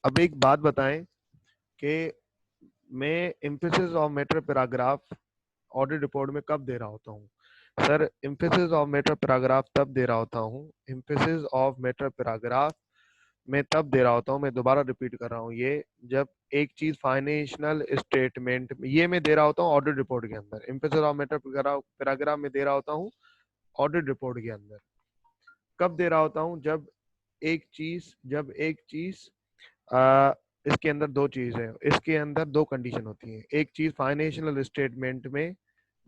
अब एक बात बताएं कि मैं emphasis of matter paragraph audit report में कब दे रहा होता हूँ? Sir emphasis of matter paragraph तब दे रहा होता हूँ, एम्फेसिस ऑफ मैटर पैराग्राफ मैं तब दे रहा होता हूँ, मैं दोबारा रिपीट कर रहा हूँ ये, जब एक चीज फाइनेंशियल स्टेटमेंट ये मैं दे रहा होता हूँ ऑडिट रिपोर्ट के अंदर। एम्फेसिस ऑफ मैटर पैराग्राफ में दे रहा होता हूँ ऑडिट रिपोर्ट के अंदर। कब दे रहा होता हूँ? जब एक चीज इसके अंदर दो चीज है, इसके अंदर दो कंडीशन होती है। एक चीज फाइनेंशियल स्टेटमेंट में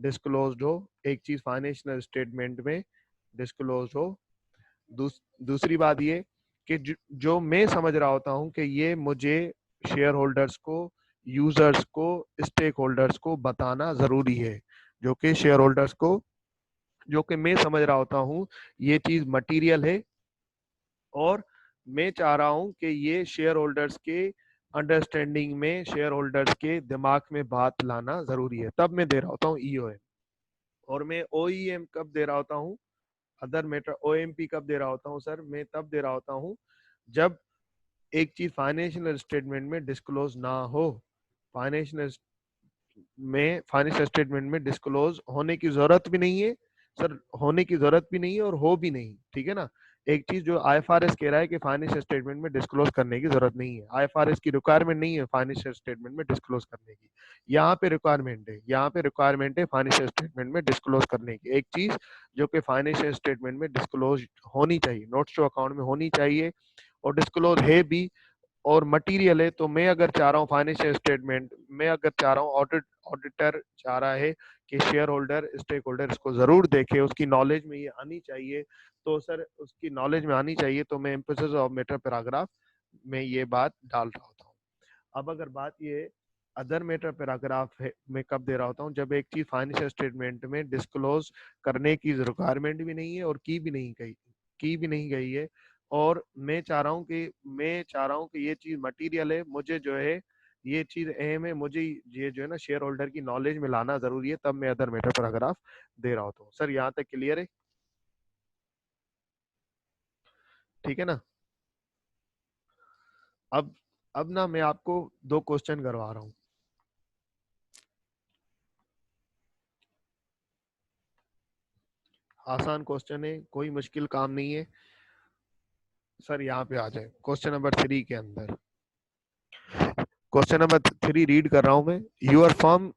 डिस्क्लोज्ड हो, एक चीज फाइनेंशियल स्टेटमेंट में डिस्क्लोज हो। दूसरी बात ये कि जो मैं समझ रहा होता हूँ कि ये मुझे शेयर होल्डर्स को, यूजर्स को, स्टेक होल्डर्स को बताना जरूरी है, जो कि शेयर होल्डर्स को, जो कि मैं समझ रहा होता हूँ ये चीज मटेरियल है और मैं चाह रहा हूं कि ये शेयर होल्डर्स के अंडरस्टैंडिंग में, शेयर होल्डर्स के दिमाग में बात लाना जरूरी है, तब मैं दे रहा होता हूँ ईओएम। और मैं ओईएम कब दे रहा होता हूँ, अदर मैटर ओएमपी कब दे रहा होता हूँ? सर मैं तब दे रहा होता हूँ जब एक चीज फाइनेंशियल स्टेटमेंट में डिस्क्लोज ना हो। फाइनेंशियल स्टेटमेंट में डिस्क्लोज होने की जरूरत भी नहीं है सर, होने की जरूरत भी नहीं है और हो भी नहीं, ठीक है ना। एक चीज जो आईएफआरएस कह रहा है कि फाइनेंशियल स्टेटमेंट में डिस्क्लोज करने की जरूरत नहीं है, आईएफआरएस की रिक्वायरमेंट नहीं है फाइनेंशियल स्टेटमेंट में डिस्क्लोज करने की। यहाँ पे रिक्वायरमेंट है, यहाँ पे रिक्वायरमेंट है फाइनेंशियल स्टेटमेंट में डिस्क्लोज करने की। एक चीज जो कि फाइनेंशियल स्टेटमेंट में डिस्क्लोज होनी चाहिए, नोट्स टू अकाउंट में होनी चाहिए और डिस्क्लोज है भी और मटेरियल है। तो मैं अगर चाह रहा हूँ फाइनेंशियल स्टेटमेंट, मैं अगर चाह रहा हूँ ऑडिटर चाह रहा है कि शेयर होल्डर, स्टेक होल्डर इसको जरूर देखे, उसकी नॉलेज में ये आनी चाहिए, तो सर उसकी नॉलेज में आनी चाहिए, तो मैं एम्फेसिस ऑफ मैटर पैराग्राफ में ये बात डाल रहा होता हूँ। अब अगर बात ये अदर मैटर पैराग्राफ है, मैं कब दे रहा होता हूँ? जब एक चीज फाइनेंशियल स्टेटमेंट में डिस्क्लोज करने की रिक्वायरमेंट भी नहीं है और की भी नहीं गई है, और मैं चाह रहा हूँ कि ये चीज मटेरियल है, मुझे जो है ये चीज अहम है, मुझे ये जो है ना शेयर होल्डर की नॉलेज में लाना जरूरी है, तब मैं अदर मैटर पैराग्राफ दे रहा होता हूँ। सर यहाँ तक क्लियर है? ठीक है ना। अब अब ना मैं आपको दो क्वेश्चन करवा रहा हूँ। आसान क्वेश्चन है, कोई मुश्किल काम नहीं है। सर यहाँ पे आ जाए क्वेश्चन नंबर 3 के अंदर। क्वेश्चन नंबर 3 रीड कर रहा हूं मैं। Your firm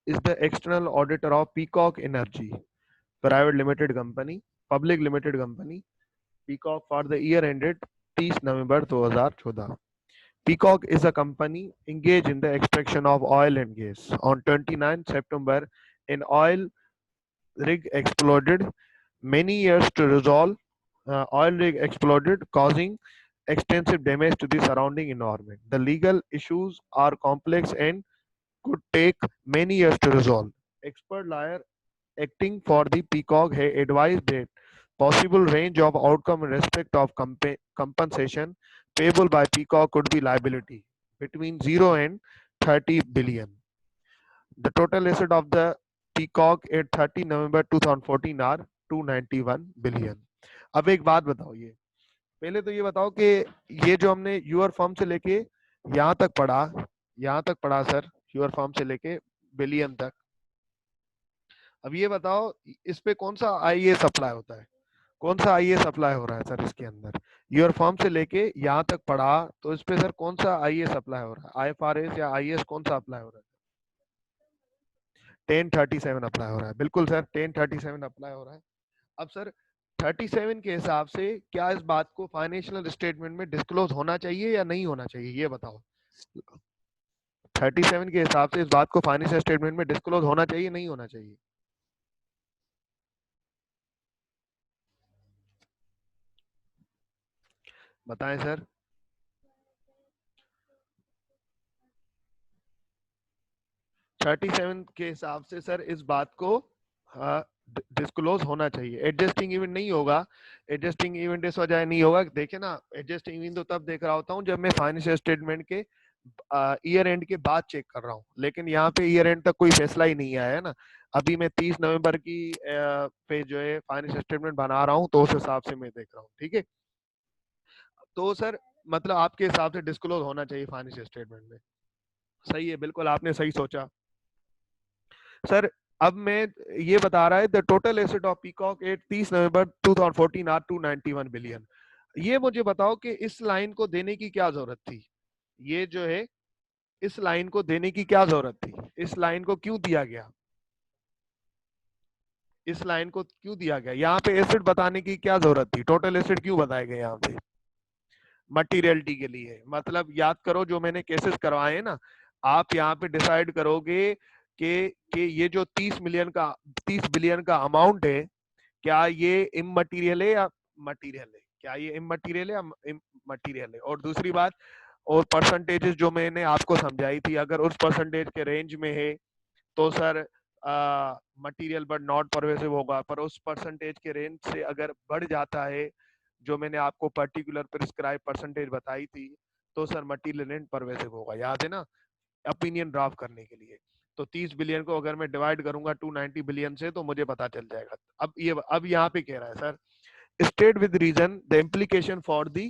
is the external auditor of Peacock energy private limited company, public limited company, Peacock for the year ended 30 November 2014. Peacock is a company engaged in the extraction of oil and gas. On 29 September, an oil rig exploded. Many years to resolve. Oil rig exploded, causing extensive damage to the surrounding environment. The legal issues are complex and could take many years to resolve. Expert lawyer acting for the Peacock has advised that possible range of outcome in respect of compensation payable by Peacock could be liability between 0 and 30 billion. The total asset of the Peacock at 30 November 2014 are 291 billion. अब एक बात बताओ, ये पहले तो ये बताओ कि ये जो हमने यूर फॉर्म से लेके यहाँ तक पढ़ा सर, यूर फॉर्म से लेके बिलियन तक। अब ये बताओ इस पे कौन सा आईएएस अप्लाई होता है, कौन सा आईएएस अप्लाई हो रहा है सर इसके अंदर? यूर फॉर्म से लेके यहाँ तक पढ़ा तो इस पे सर कौन सा आईएएस अप्लाई हो रहा है? आईएफआरएस या आईएएस कौन सा अप्लाई हो रहा है? 1037 अप्लाई हो रहा है, बिल्कुल सर 1037 अप्लाई हो रहा है। अब सर 37 के हिसाब से क्या इस बात को फाइनेंशियल स्टेटमेंट में डिस्क्लोज होना चाहिए या नहीं होना चाहिए, ये बताओ। 37 के हिसाब से इस बात को फाइनेंशियल स्टेटमेंट में डिस्क्लोज होना चाहिए नहीं होना चाहिए? बताएं सर। 37 के हिसाब से सर इस बात को डिस्क्लोज होना चाहिए। एडजस्टिंग इवेंट नहीं होगा, एडजस्टिंग इवेंट इस वजह नहीं होगा, देखे ना, एडजस्टिंग इवेंट तो तब देख रहा होता हूँ जब मैं फाइनेंशियल स्टेटमेंट के ईयर एंड के बाद चेक कर रहा हूँ, लेकिन यहाँ पे ईयर एंड तक कोई फैसला ही नहीं आया है ना। अभी मैं 30 नवंबर की पे जो है फाइनेंशियल स्टेटमेंट बना रहा हूँ, तो उस हिसाब से मैं देख रहा हूँ, ठीक है। तो सर मतलब आपके हिसाब से डिस्क्लोज होना चाहिए फाइनेंशियल स्टेटमेंट में। सही है, बिल्कुल आपने सही सोचा सर। अब मैं ये बता रहा है the total asset of Peacock at 30 November 2014 are 291 billion. ये मुझे बताओ कि इस लाइन को देने की क्या जरूरत थी? ये जो है इस लाइन को देने की क्या जरूरत थी? इस लाइन को क्यों दिया गया? इस लाइन को क्यों दिया गया? यहाँ पे एसेट बताने की क्या जरूरत थी? टोटल एसेट क्यों बताए गए यहाँ पे? मटीरियलिटी के लिए। मतलब याद करो जो मैंने केसेस करवाए हैं ना, आप यहाँ पे डिसाइड करोगे कि ये जो 30 बिलियन का अमाउंट है, क्या ये इममटीरियल है या मटीरियल है? क्या ये इममटीरियल है या मटीरियल है? और दूसरी बात, और परसेंटेजेस जो मैंने आपको समझाई थी, अगर उस परसेंटेज के रेंज में है तो sir material but not pervasive होगा, पर उस परसेंटेज के रेंज से अगर बढ़ जाता है, जो मैंने आपको पर्टिकुलर प्रिस्क्राइब परसेंटेज बताई थी, तो सर मटीरियल रेंज परवेसिव होगा। याद है ना, ओपिनियन ड्राफ्ट करने के लिए। तो 30 बिलियन को अगर मैं डिवाइड करूंगा 290 बिलियन से तो मुझे पता चल जाएगा। अब यहाँ पे कह रहा है sir, state with reason the implication for the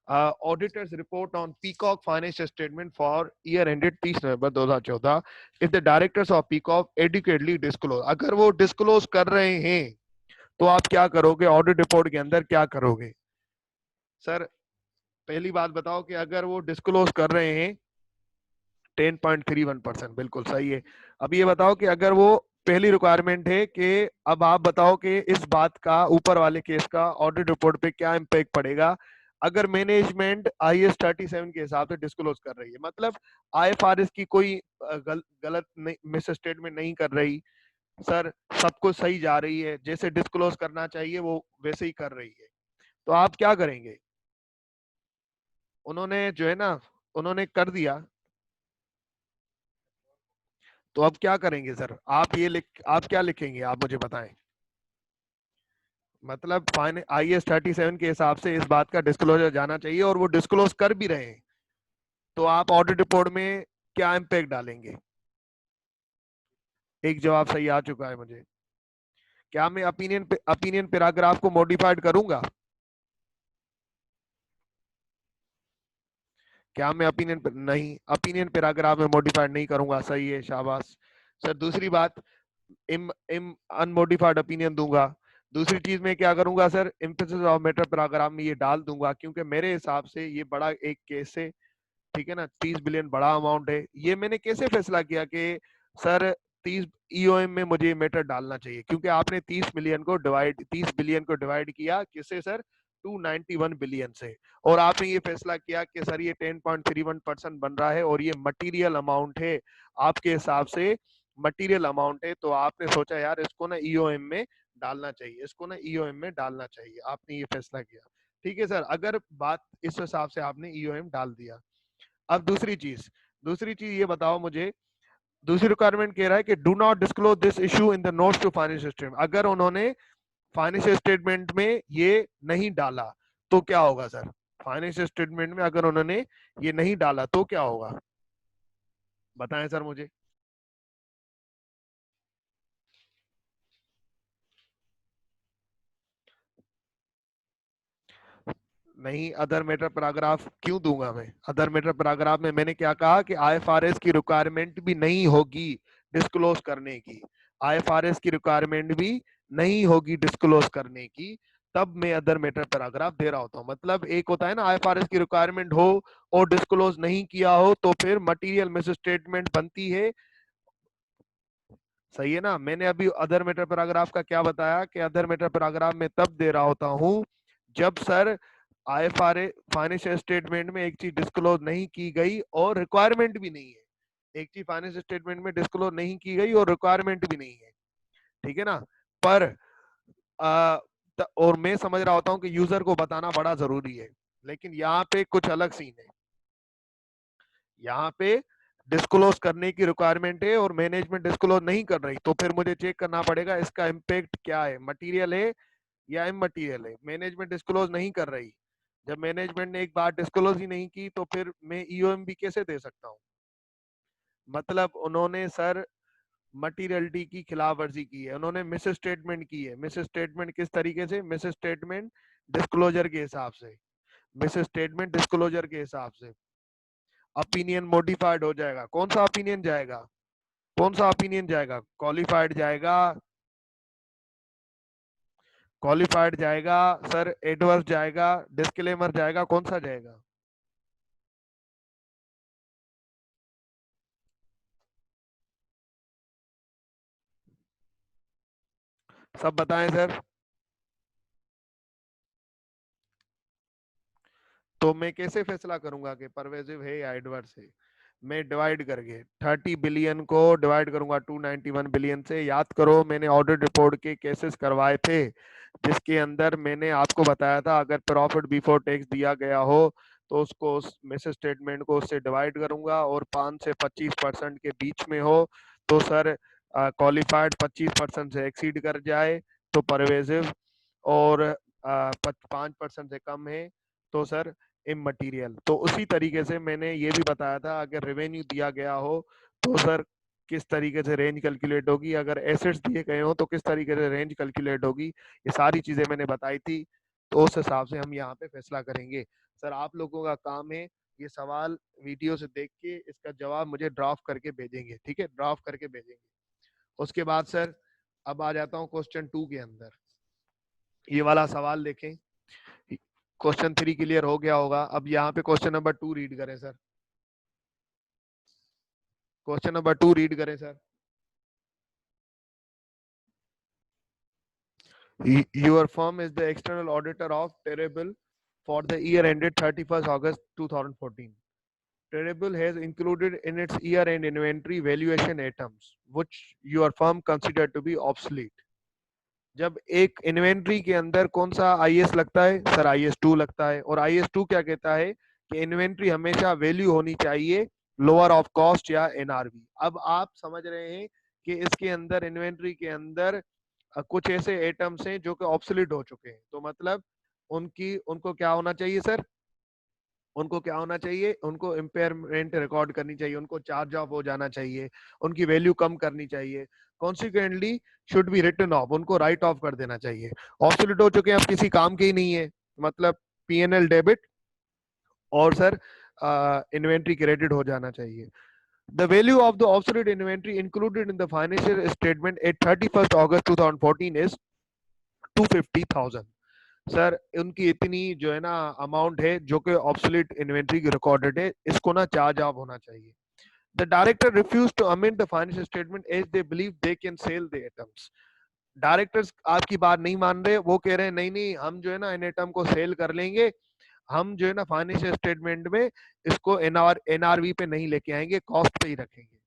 auditor's report on Peacock financial statement for year ended 30 November 2014 if the directors of Peacock adequately disclose। अगर वो डिस्क्लोज कर रहे हैं तो आप क्या करोगे? ऑडिट रिपोर्ट के अंदर क्या करोगे? सर पहली बात बताओ कि अगर वो डिस्क्लोज कर रहे हैं 10.31%, बिल्कुल सही है। अब ये बताओ कि अगर वो, पहली रिक्वायरमेंट है कि अब आप बताओ कि इस बात का, ऊपर वाले केस का ऑडिट रिपोर्ट पे क्या इम्पैक्ट पड़ेगा अगर मैनेजमेंट IAS 37 के हिसाब से डिस्क्लोज कर रही है। मतलब IFRS की कोई गलत मिस स्टेटमेंट नहीं कर रही सर, सब कुछ सही जा रही है, जैसे डिस्क्लोज करना चाहिए वो वैसे ही कर रही है, तो आप क्या करेंगे? उन्होंने जो है ना, उन्होंने कर दिया, तो अब क्या करेंगे सर? आप क्या लिखेंगे, आप मुझे बताएं। मतलब IAS 37 के हिसाब से इस बात का डिस्क्लोजर जाना चाहिए और वो डिस्क्लोज कर भी रहे हैं, तो आप ऑडिट रिपोर्ट में क्या इम्पैक्ट डालेंगे? एक जवाब सही आ चुका है मुझे। क्या मैं ओपिनियन पैराग्राफ को मॉडिफाइड करूंगा? क्या मैं नहीं, ओपिनियन पैराग्राफ में मॉडिफाइड नहीं करूंगा। सही है, शाबाश सर। दूसरी बात, इम इम अनमोडिफाइड ओपिनियन दूंगा। दूसरी चीज मैं क्या करूंगा sir, emphasis of matter paragraph में ये डाल दूंगा, क्योंकि मेरे हिसाब से ये बड़ा एक केस है, ठीक है ना, 30 बिलियन बड़ा अमाउंट है। ये मैंने कैसे फैसला किया कि सर 30 EOM में मुझे मैटर डालना चाहिए? क्योंकि आपने 30 बिलियन को डिवाइड किया किससे सर? 291 बिलियन से। और आपने ये फैसला किया कि सर ये 10.31% बन रहा है और ये मटीरियल अमाउंट है, आपके हिसाब से मटीरियल अमाउंट है, तो आपने सोचा यार इसको ना EOM में डालना चाहिए, इसको ना EOM में डालना चाहिए, आपने ये फैसला किया। ठीक है सर, अगर बात इस हिसाब से आपने EOM डाल दिया। अब दूसरी चीज ये बताओ मुझे, दूसरी रिक्वायरमेंट कह रहा है कि do not disclose this issue in the notes to financial statement. अगर उन्होंने फाइनेंशियल स्टेटमेंट में ये नहीं डाला तो क्या होगा सर? फाइनेंशियल स्टेटमेंट में अगर उन्होंने ये नहीं डाला तो क्या होगा, बताएं सर मुझे। नहीं, अदर मैटर पैराग्राफ क्यों दूंगा मैं? अदर मैटर पैराग्राफ में मैंने क्या कहा कि IFRS की रिक्वायरमेंट भी नहीं होगी डिस्क्लोज करने की, IFRS की रिक्वायरमेंट भी नहीं होगी डिस्क्लोज करने की, तब मैं अदर मैटर पैराग्राफ दे रहा होता हूँ। मतलब एक होता है ना IFRS की रिक्वायरमेंट हो और डिस्क्लोज नहीं किया हो तो फिर मटीरियल मिस स्टेटमेंट बनती है। सही है ना, मैंने अभी अदर मैटर पैराग्राफ का क्या बताया कि अदर मैटर पैराग्राफ में तब दे रहा होता हूं जब सर IFRS फाइनेंशियल स्टेटमेंट में एक चीज डिस्क्लोज नहीं की गई और रिक्वायरमेंट भी नहीं है। एक चीज फाइनेंशियल स्टेटमेंट में डिस्क्लोज नहीं की गई और रिक्वायरमेंट भी नहीं है, ठीक है ना। पर और मैं समझ रहा होता हूँ कि यूजर को बताना बड़ा जरूरी है, लेकिन यहाँ पे कुछ अलग सीन है। यहाँ पे डिस्क्लोज करने की रिक्वायरमेंट है और मैनेजमेंट डिस्क्लोज नहीं कर रही, तो फिर मुझे चेक करना पड़ेगा इसका इम्पैक्ट क्या है, मटीरियल है या इमटीरियल है। मैनेजमेंट डिस्क्लोज नहीं कर रही, जब मैनेजमेंट ने एक बार डिस्क्लोज ही नहीं की तो फिर मैं EOM भी कैसे दे सकता हूँ? मतलब उन्होंने सर मटीरियलिटी की खिलाफ वर्जी की है, उन्होंने मिस स्टेटमेंट की है। मिस स्टेटमेंट किस तरीके से? मिस स्टेटमेंट डिस्क्लोजर के हिसाब से। मिस स्टेटमेंट डिस्क्लोजर के हिसाब से ओपिनियन मॉडिफाइड हो जाएगा। कौन सा ओपिनियन जाएगा? कौन सा ओपिनियन जाएगा? क्वालिफाइड जाएगा, क्वालिफाइड जाएगा सर, एडवर्स जाएगा, डिस्क्लेमर जाएगा, कौन सा जाएगा? सब बताएं सर। तो मैं कैसे फैसला करूंगा कि परवेजिव है या एडवर्स है? मैं डिवाइड करके 30 बिलियन को डिवाइड करूंगा 291 बिलियन से। याद करो मैंने ऑडिट रिपोर्ट के केसेस करवाए थे जिसके अंदर मैंने आपको बताया था अगर प्रॉफिट बिफोर टैक्स दिया गया हो तो उसको उस मिस स्टेटमेंट को उससे डिवाइड करूंगा और 5 से 25% के बीच में हो तो सर क्वालिफाइड, 25% से एक्सीड कर जाए तो परवेजिव, और 5% से कम है तो सर इममटीरियल। तो उसी तरीके से मैंने ये भी बताया था अगर रेवेन्यू दिया गया हो तो सर किस तरीके से रेंज कैलकुलेट होगी, अगर एसेट्स दिए गए हो तो किस तरीके से रेंज कैलकुलेट होगी, ये सारी चीजें मैंने बताई थी। तो उस हिसाब से हम यहाँ पे फैसला करेंगे। सर आप लोगों का काम है ये सवाल वीडियो से देख के इसका जवाब मुझे ड्राफ्ट करके भेजेंगे, ठीक है? ड्राफ्ट करके भेजेंगे। उसके बाद सर अब आ जाता हूँ क्वेश्चन 2 के अंदर। ये वाला सवाल देखें, क्वेश्चन 3 क्लियर हो गया होगा। अब यहाँ पे क्वेश्चन नंबर 2 रीड करें सर। क्वेश्चन नंबर 2 रीड करें sir. Your firm is the external auditor of Terrible for the year ended 31st August 2014. Terrible has included in its year-end inventory valuation items, which your firm considered to be obsolete. जब एक inventory के अंदर कौन सा IS लगता है sir? IS 2 लगता है। और आईएस 2 क्या कहता है कि इन्वेंट्री हमेशा वैल्यू होनी चाहिए लोअर ऑफ कॉस्ट या एनआरवी। अब आप समझ रहे हैं कि इसके अंदर इन्वेंट्री के अंदर कुछ ऐसे आइटम्स हैं जो कि ऑब्सोलीट हो चुके हैं, तो मतलब उनको क्या होना चाहिए सर? उनको क्या होना चाहिए? उनको इम्पेयरमेंट रिकॉर्ड करनी चाहिए, उनको चार्ज ऑफ हो जाना चाहिए, उनकी वैल्यू कम करनी चाहिए। Consequently should be written off, उनको राइट ऑफ कर देना चाहिए। ऑब्सोलीट हो चुके हैं, अब किसी काम के ही नहीं है, मतलब पीएनएल डेबिट और सर इन्वेंट्री क्रेडिट हो जाना चाहिए। The value of the obsolete inventory included in the financial statement at 31st August 2014 is 250,000। Sir उनकी इतनी जो है ना अमाउंट है जो कि ऑब्सोलीट इन्वेंट्री की रिकॉर्डेड है, इसको ना चार्ज ऑफ होना चाहिए। The director refuse to amend the financial statement as they believe they can sell the items. Directors आपकी बात नहीं मान रहे, वो कह रहे हैं नहीं नहीं हम जो है ना इन आइटम को सेल कर लेंगे, हम जो है ना फाइनेंशियल स्टेटमेंट में इसको एनआरवी पे नहीं लेके आएंगे, कॉस्ट पे ही रखेंगे।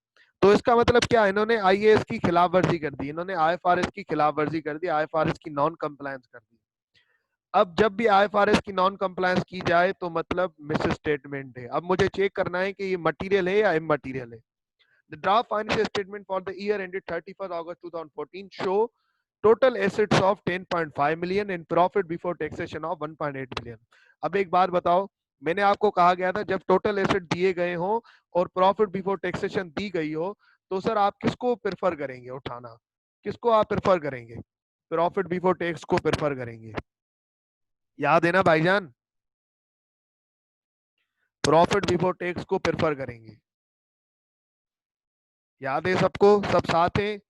तो इसका मतलब क्या? इन्होंने आईएएस की खिलाफ वर्जी कर दी, इन्होंने आईएफआरएस की खिलाफ वर्जी कर दी, आईएफआरएस की नॉन कंप्लायंस कर दी। अब जब भी आईएफआरएस की नॉन कंप्लायंस की जाए तो मतलब मिस स्टेटमेंट है। अब मुझे चेक करना है कि ये मटेरियल है या इमटेरियल है। The draft financial statement for the year ended 31st August 2014 show total assets of 10.5 million and profit before taxation of 1.8 million. अब एक बात बताओ, मैंने आपको कहा गया था जब टोटल एसेट दिए गए हो और प्रॉफिट बिफोर टैक्सेशन दी गई हो तो सर आप किसको प्रेफर करेंगे उठाना? किसको आप प्रेफर करेंगे? प्रॉफिट बिफोर टैक्स को प्रेफर करेंगे। याद है ना भाईजान? प्रॉफिट बिफोर टैक्स को प्रेफर करेंगे। याद है सबको? सब साथ हैं?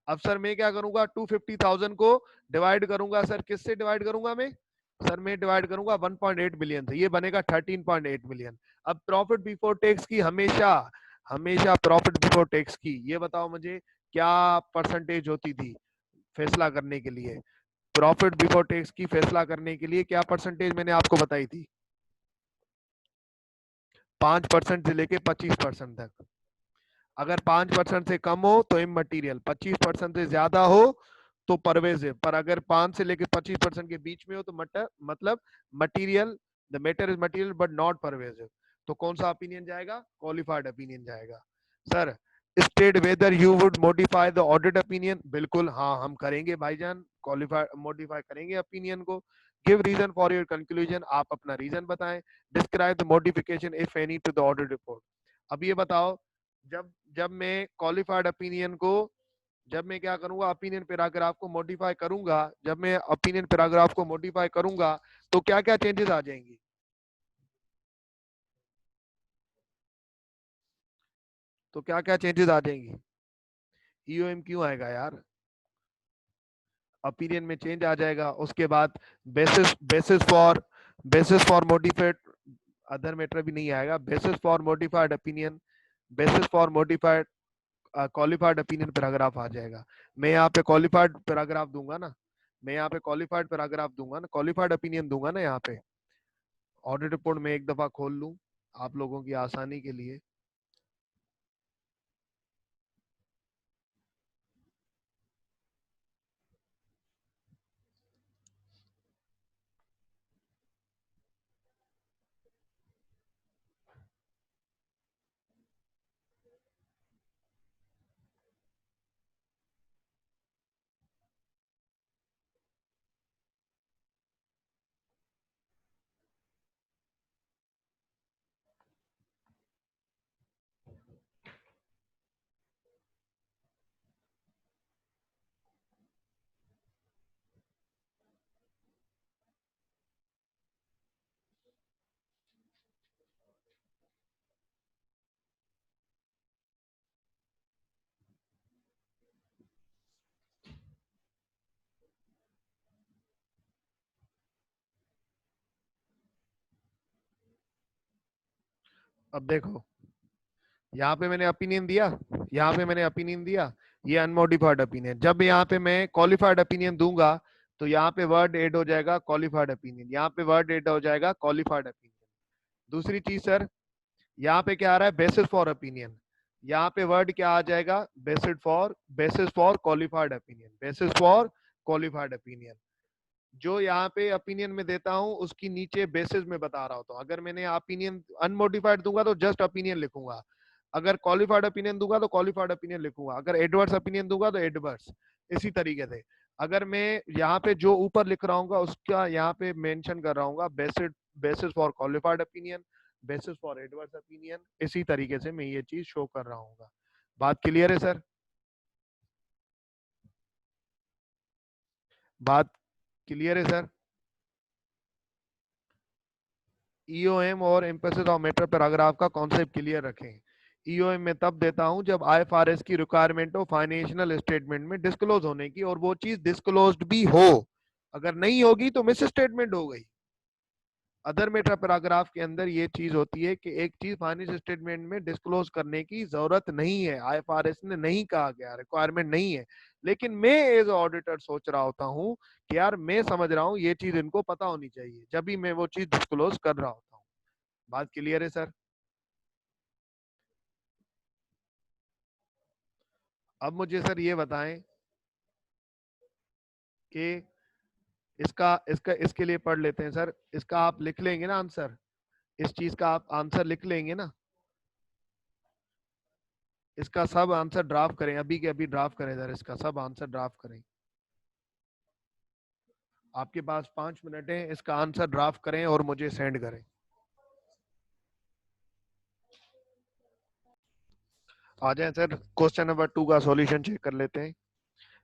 अब सर मैं क्या करूंगा, 250,000 को डिवाइड करूंगा सर, किससे डिवाइड करूंगा मैं? सर मैं डिवाइड करूंगा 1.8 मिलियन से, ये बनेगा 13.8 मिलियन। अब प्रॉफिट बिफोर टैक्स की हमेशा हमेशा प्रॉफिट बिफोर टैक्स की ये बताओ मुझे क्या परसेंटेज होती थी फैसला करने के लिए? प्रॉफिट बिफोर टैक्स की फैसला करने के लिए क्या परसेंटेज मैंने आपको बताई थी? 5% से लेके 25% तक। अगर 5% से कम हो तो इमटेरियल, 25% से ज्यादा हो तो परवेजिव, पर अगर 5 से लेकर 25% के बीच में हो तो मतलब material, the matter is material but not pervasive. तो कौन सा ओपिनियन जाएगा? क्वालिफाइड ओपिनियन जाएगा। Sir state whether you would modify the audit opinion. बिल्कुल हाँ हम करेंगे भाईजान, क्वालिफाई मॉडिफाई करेंगे ओपिनियन को। Give reason for your conclusion, आप अपना रीजन बताएं। Describe the modification if any to the audit report. अब ये बताओ, जब जब मैं क्वालिफाइड ओपिनियन को जब मैं क्या करूंगा, ओपिनियन पैराग्राफ को मॉडिफाई करूंगा, जब मैं ओपिनियन पैराग्राफ को मॉडिफाई करूंगा तो क्या क्या चेंजेस आ जाएंगी? तो क्या क्या चेंजेस आ जाएंगी? ईओएम क्यों आएगा यार? ओपिनियन में चेंज आ जाएगा। उसके बाद basis basis for modified other matter भी नहीं आएगा। Basis for modified opinion, basis for modified qualified opinion paragraph आ जाएगा। मैं यहाँ पे क्वालिफाइड पैराग्राफ दूंगा ना, मैं यहाँ पे क्वालिफाइड पैराग्राफ दूंगा ना, क्वालिफाइड ओपिनियन दूंगा ना यहाँ पे। ऑडिट रिपोर्ट में एक दफा खोल लूं आप लोगों की आसानी के लिए। अब देखो, यहाँ पे मैंने ओपिनियन दिया, यहाँ पे मैंने ओपिनियन दिया, ये अनमोडिफाइड ओपिनियन। जब यहाँ पे मैं क्वालिफाइड ओपिनियन दूंगा तो यहाँ पे वर्ड ऐड हो जाएगा क्वालिफाइड ओपिनियन, यहाँ पे वर्ड ऐड हो जाएगा क्वालिफाइड ओपिनियन। दूसरी चीज सर, यहाँ पे क्या आ रहा है, बेसिस फॉर ओपिनियन, यहाँ पे वर्ड क्या आ जाएगा, basis for qualified opinion, basis for qualified opinion. जो यहाँ पे ओपिनियन में देता हूँ उसकी नीचे बेसिस में बता रहा होता हूँ। अगर मैंने ओपिनियन अनमोडिफाइड दूंगा तो जस्ट ओपिनियन लिखूंगा, अगर क्वालिफाइड ओपिनियन दूंगा तो क्वालिफाइड ओपिनियन लिखूंगा, अगर एडवर्स ओपिनियन दूंगा तो एडवर्स। इसी तरीके से अगर मैं यहाँ पे जो ऊपर लिख रहा हूँ उसका यहाँ पे मेंशन कर रहा हूँ, basis basis for qualified opinion, basis for adverse opinion, इसी तरीके से मैं ये चीज शो कर रहा हूँ। बात क्लियर है सर? बात क्लियर है सर? ईओएम और एम्फेसिस ऑफ मैटर पैराग्राफ का कॉन्सेप्ट क्लियर रखें। ईओएम में तब देता हूं जब आईएफआरएस की रिक्वायरमेंट हो फाइनेंशियल स्टेटमेंट में डिस्क्लोज होने की, और वो चीज डिस्क्लोज्ड भी हो। अगर नहीं होगी तो मिस स्टेटमेंट हो गई। अदर मैटर पैराग्राफ के अंदर ये चीज होती है कि एक चीज फाइनेंशियल स्टेटमेंट में डिस्क्लोज करने की जरूरत नहीं है, आईएफआरएस ने नहीं कहा गया, रिक्वायरमेंट नहीं है, लेकिन मैं एज ऑडिटर सोच रहा होता हूँ कि यार मैं समझ रहा हूँ ये चीज इनको पता होनी चाहिए, जब भी मैं वो चीज डिस्क्लोज कर रहा होता हूँ। बात क्लियर है सर? अब मुझे सर ये बताएं कि इसका इसका इसके लिए पढ़ लेते हैं सर, इसका आप लिख लेंगे ना आंसर, इस चीज का आप आंसर लिख लेंगे ना, इसका सब आंसर ड्राफ्ट करें, अभी के अभी ड्राफ्ट करें सर, इसका सब आंसर ड्राफ्ट करें। आपके पास 5 मिनट है, इसका आंसर ड्राफ्ट करें और मुझे सेंड करें। आ जाए सर, क्वेश्चन नंबर 2 का सॉल्यूशन चेक कर लेते हैं।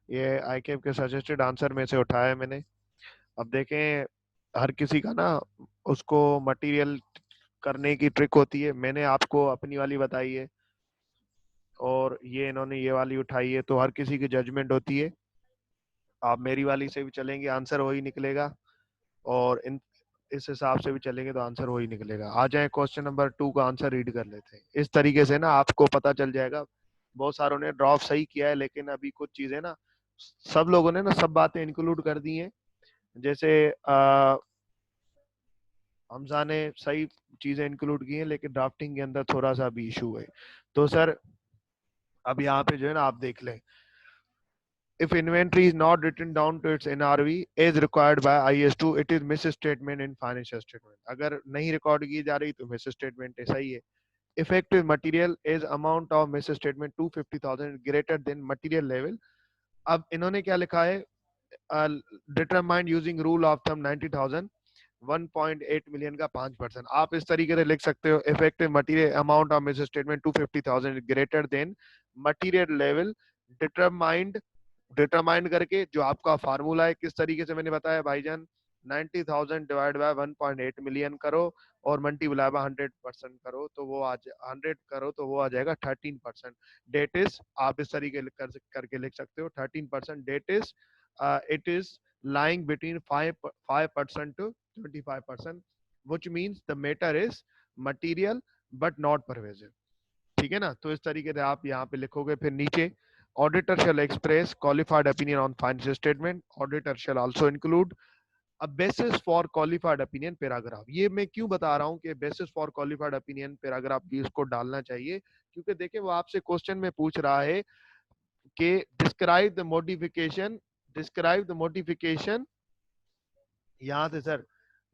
ये आईकेएफ के सजेस्टेड आंसर में से उठाया है मैंने। अब देखें, हर किसी का ना उसको मटेरियल करने की ट्रिक होती है। मैंने आपको अपनी वाली बताई है और ये इन्होंने ये वाली उठाई है, तो हर किसी की जजमेंट होती है। आप मेरी वाली से भी चलेंगे आंसर वही निकलेगा, और इन इस हिसाब से भी चलेंगे तो आंसर वही निकलेगा। आ जाए क्वेश्चन नंबर 2 का आंसर रीड कर लेते हैं। इस तरीके से ना आपको पता चल जाएगा। बहुत सारों ने ड्रॉप सही किया है, लेकिन अभी कुछ चीजें ना सब लोगों ने ना सब बातें इंक्लूड कर दी हैं। जैसे हमजा ने सही चीजें इंक्लूड की हैं, लेकिन ड्राफ्टिंग के अंदर थोड़ा सा भी इशू है। तो सर अब यहाँ पे जो है ना आप देख लें, if inventory is not written down to its NRV as required by IS2, it is misstatement in financial statement. अगर नहीं रिकॉर्ड की जा रही तो misstatement है, सही है। Effective material is amount of misstatement 250,000 greater than material level. अब इन्होंने क्या लिखा है, determined using rule of thumb 90,000, 1.8 million का 5%। आप इस तरीके से लिख सकते हो, effective material amount of miss statement 250,000 greater than material level determined, determine करके जो आपका फार्मूला है, किस तरीके से मैंने बताया भाईजान, 90,000 डिवाइड बाय 1.8 मिलियन करो और मल्टीप्लाई बाय 100% करो तो वो आ 100 करो तो वो आ जाएगा 13%। डेट इज, आप इस तरीके करके लिख सकते हो 13%। That is it is lying between 5% to 25%, which means the matter is material but not pervasive। ठीक है ना, तो इस तरीके से आप यहाँ पे लिखोगे। फिर नीचे auditor shall express qualified opinion on financial statement, auditor shall also include a basis for qualified opinion paragraph। ये मैं क्यों बता रहा हूँ कि basis for qualified opinion paragraph भी उसको डालना चाहिए, क्योंकि देखिए वो आपसे क्वेश्चन में पूछ रहा है कि describe the modification, describe the modification, यहाँ से सर,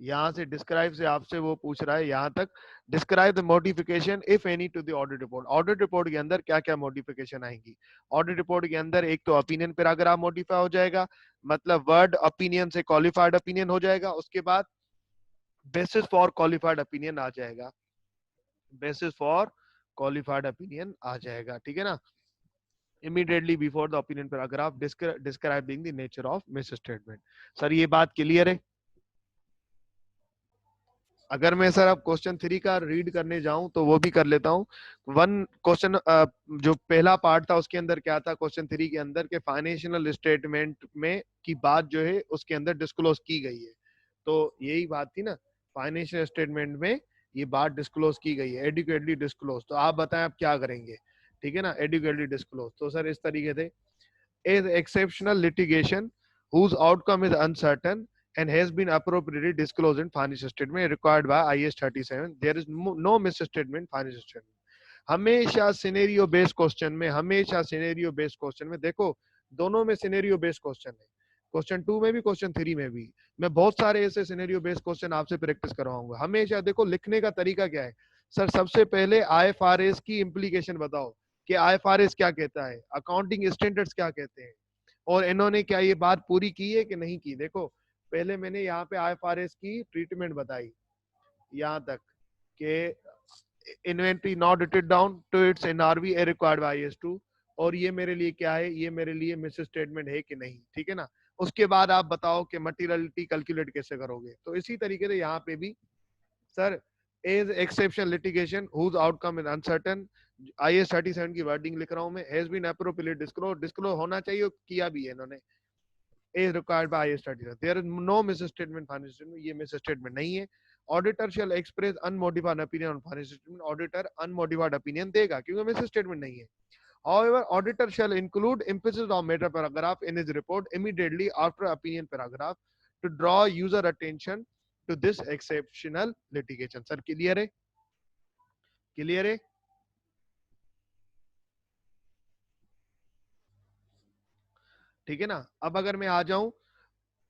यहाँ से डिस्क्राइब से आपसे वो पूछ रहा है यहाँ तक, describe the modification if any to the audit report. Audit report के अंदर क्या क्या मॉडिफिकेशन आएंगी? ऑडिट रिपोर्ट के अंदर एक तो ओपिनियन पैराग्राफ मॉडिफाई हो जाएगा, मतलब वर्ड ओपिनियन से क्वालिफाइड ओपिनियन हो जाएगा। उसके बाद बेसिस फॉर क्वालिफाइड ओपिनियन आ जाएगा, बेसिस फॉर क्वालिफाइड ओपिनियन आ जाएगा। ठीक है ना, immediately before the opinion paragraph describing the nature of misstatement। Sir ये बात क्लियर है? अगर मैं सर अब क्वेश्चन 3 का रीड करने जाऊं तो वो भी कर लेता हूं। वन क्वेश्चन जो पहला पार्ट था उसके अंदर क्या था, क्वेश्चन 3 के अंदर के फाइनेंशियल स्टेटमेंट में की बात जो है उसके अंदर डिस्क्लोज की गई है। तो यही बात थी ना, फाइनेंशियल स्टेटमेंट में ये बात डिस्क्लोज की गई है, एडुकेटली डिस्क्लोज। तो आप बताएं आप क्या करेंगे? ठीक है ना, एडुकेटली डिस्क्लोज। तो सर इस तरीके से is exceptional litigation whose outcome is uncertain and has been appropriately disclosed in financial statement required by IAS 37, there is no misstatement financial statement। हमेशा सिनेरियो बेस्ड क्वेश्चन में, हमेशा सिनेरियो बेस्ड क्वेश्चन में, देखो दोनों में सिनेरियो बेस्ड क्वेश्चन है, question 2 में भी क्वेश्चन 3 में भी। मैं बहुत सारे ऐसे सिनेरियो बेस्ड क्वेश्चन आपसे प्रैक्टिस करवाऊंगा। हमेशा देखो लिखने का तरीका क्या है सर, सबसे पहले IFRS की इम्प्लीकेशन बताओ कि IFRS क्या कहता है, अकाउंटिंग स्टैंडर्ड्स क्या कहते हैं, और इन्होंने क्या ये बात पूरी की है कि नहीं की। देखो पहले मैंने यहाँ पे IFRS की ट्रीटमेंट बताई यहाँ तक कि inventory not written down to its NRV a required by IAS 2, और ये मेरे लिए क्या है, ये मेरे लिए मिस स्टेटमेंट है कि नहीं। ठीक है ना, उसके बाद आप बताओ कि मटीरियलिटी कैलकुलेट कैसे करोगे। तो इसी तरीके से यहाँ पे भी sir, as exception litigation whose outcome is uncertain, IAS 37 की वर्डिंग लिख रहा हूं मैं, has been appropriately disclose, disclose होना चाहिए, किया भी है इन्होंने, is required by IAS 37। There is no misstatement financial statement, ये misstatement नहीं है। Auditor shall express unmodified opinion on financial statement, auditor unmodified opinion देगा क्योंकि misstatement नहीं है। However, auditor shall include emphasis on matter paragraph in his report immediately after opinion paragraph to draw user attention to this exceptional litigation। Sir clear है? Clear है? ठीक है ना। अब अगर मैं आ जाऊं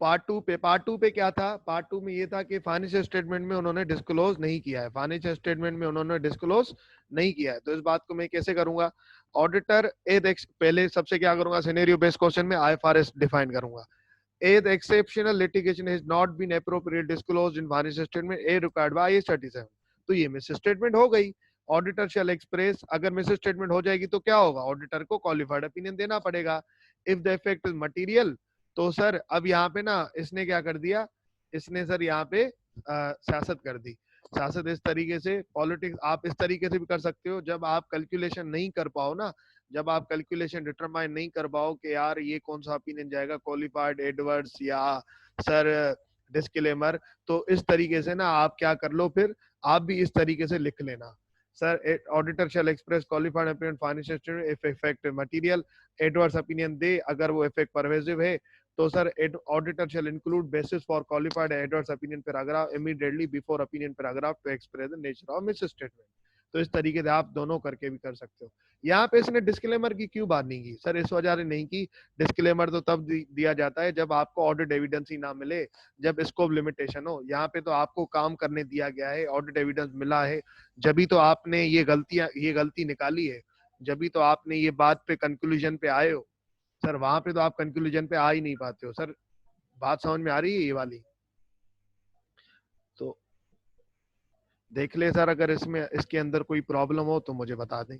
पार्ट 2 पे, पार्ट 2 पे क्या था, पार्ट 2 में ये था कि फाइनेंशियल स्टेटमेंट में उन्होंने डिस्क्लोज नहीं किया है, फाइनेंशियल स्टेटमेंट में उन्होंने डिस्क्लोज नहीं किया है। तो इस बात को मैं कैसे करूंगा, ऑडिटर पहले सबसे क्या करूंगा, सिनेरियो बेस्ड क्वेश्चन में IFRS डिफाइन करूंगा। A, the exceptional litigation has not been appropriately disclosed in financial statement A required by IAS 37। तो ये मिस स्टेटमेंट हो गई। ऑडिटर शैल एक्सप्रेस, अगर मिस स्टेटमेंट हो जाएगी तो क्या होगा, ऑडिटर को क्वालिफाइड ओपिनियन देना पड़ेगा। If the effect is material, तो सर अब यहाँ पे ना इसने क्या कर दिया, इसने सर यहाँ पे सियासत कर दी। सियासत इस तरीके से, पॉलिटिक्स आप इस तरीके से भी कर सकते हो, जब आप कैलकुलेशन नहीं कर पाओ ना, जब आप कैलकुलेशन डिटरमाइन नहीं कर पाओ कि यार ये कौन सा ओपिनियन जाएगा, क्वालिफाइड एडवर्ड्स या सर डिस्क्लेमर, तो इस तरीके से ना आप क्या कर लो, फिर आप भी इस तरीके से लिख लेना। Sir auditor shall express qualified opinion financial statement if effect material, adverse opinion दे अगर वो इफेक्ट परवेसिव है, तो sir auditor shall include basis for qualified adverse opinion paragraph immediately before opinion paragraph to express the nature of misstatement. तो इस तरीके से आप दोनों करके भी कर सकते हो। यहाँ पे इसने डिस्क्लेमर की क्यों बात नहीं की सर, इस वजह से नहीं की, डिस्क्लेमर तो तब दिया जाता है जब आपको ऑडिट एविडेंस ही ना मिले, जब स्कोप लिमिटेशन हो। यहाँ पे तो आपको काम करने दिया गया है, ऑडिट एविडेंस मिला है, जब तो आपने ये गलती निकाली है, जब तो आपने ये बात पे कंक्लूजन पे आए हो। सर वहां पे तो आप कंक्लूजन पे आ ही नहीं पाते हो। सर बात समझ में आ रही है ये वाली? तो देख ले सर, अगर इसमें इसके अंदर कोई प्रॉब्लम हो तो मुझे बता दें।